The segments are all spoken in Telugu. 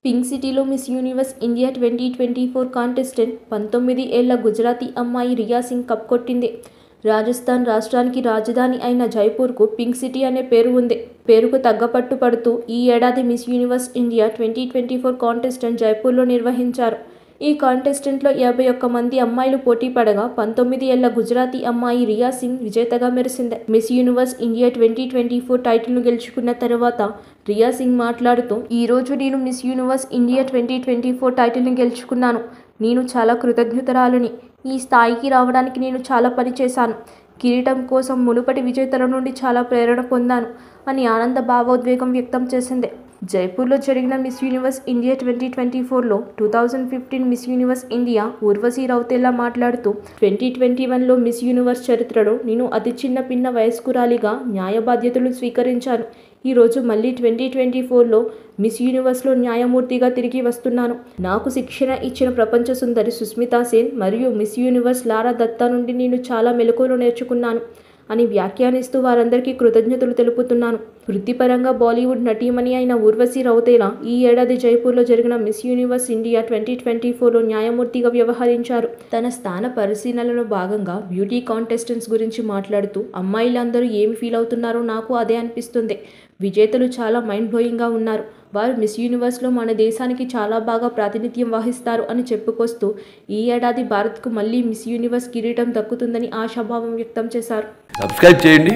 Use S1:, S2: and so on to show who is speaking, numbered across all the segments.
S1: పింక్ సిటీలో మిస్ యూనివర్స్ ఇండియా 2024 కాంటెస్టెంట్ 19 ఏళ్ల గుజరాతీ అమ్మాయి రియా సింగ్ కప్ కొట్టింది. రాజస్థాన్ రాష్ట్రానికి రాజధాని అయిన జైపూర్కు పింక్ సిటీ అనే పేరు ఉంది. పేరుకు తగ్గపట్టు పడుతూ ఈ ఏడాది మిస్ యూనివర్స్ ఇండియా 2024 కాంటెస్టెంట్ జైపూర్లో నిర్వహించారు. ఈ కాంటెస్టెంట్లో 51 మంది అమ్మాయిలు పోటీ పడగా 19 ఏళ్ల గుజరాతీ అమ్మాయి రియా సింగ్ విజేతగా మెరిసింది. మిస్ యూనివర్స్ ఇండియా 2024 టైటిల్ను గెలుచుకున్న తర్వాత రియా సింగ్ మాట్లాడుతూ, "ఈ రోజు నేను మిస్ యూనివర్స్ ఇండియా 2024 టైటిల్ని గెలుచుకున్నాను. నేను చాలా కృతజ్ఞురాలిని. ఈ స్థాయికి రావడానికి నేను చాలా పని చేశాను. కిరీటం కోసం మునుపటి విజేతల నుండి చాలా ప్రేరణ పొందాను" అని ఆనంద భావోద్వేగం వ్యక్తం చేసింది. జైపూర్లో జరిగిన మిస్ యూనివర్స్ ఇండియా 2024లో 2015 Miss Universe India Urvashi Rautela మాట్లాడుతూ, 2021లో మిస్ యూనివర్స్ చరిత్రలో నేను అతి చిన్న వయస్కురాలిగా న్యాయ బాధ్యతలు స్వీకరించాను. ఈరోజు మళ్ళీ 2024లో మిస్ యూనివర్స్లో న్యాయమూర్తిగా తిరిగి వస్తున్నాను. నాకు శిక్షణ ఇచ్చిన ప్రపంచ సుందరి సుస్మితా సేన్ మరియు మిస్ యూనివర్స్ లారా దత్తా నుండి నేను చాలా మెలకువలు నేర్చుకున్నాను అని వ్యాఖ్యానిస్తూ వారందరికీ కృతజ్ఞతలు తెలుపుతున్నాను. వృత్తిపరంగా బాలీవుడ్ నటీమణి అయిన ఊర్వశీ రౌతేలా ఈ ఏడాది జైపూర్లో జరిగిన మిస్ యూనివర్స్ ఇండియా 2024లో న్యాయమూర్తిగా వ్యవహరించారు. తన స్థాన పరిశీలనలో భాగంగా బ్యూటీ కాంటెస్టెంట్స్ గురించి మాట్లాడుతూ, "అమ్మాయిలందరూ ఏమి ఫీల్ అవుతున్నారో నాకు అదే అనిపిస్తుంది. విజేతలు చాలా మైండ్ బ్లోయింగ్గా ఉన్నారు. వారు మిస్ యూనివర్స్లో మన దేశానికి చాలా బాగా ప్రాతినిధ్యం వహిస్తారు" అని చెప్పుకొస్తూ ఈ ఏడాది భారత్కు మళ్ళీ మిస్ యూనివర్స్ కిరీటం దక్కుతుందని ఆశాభావం వ్యక్తం చేశారు.
S2: సబ్స్క్రైబ్ చేయండి.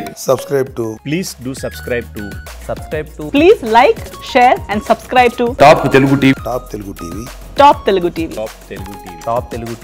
S3: Please do subscribe to. Please like, share and subscribe to
S2: top Telugu TV.
S3: Top Telugu TV.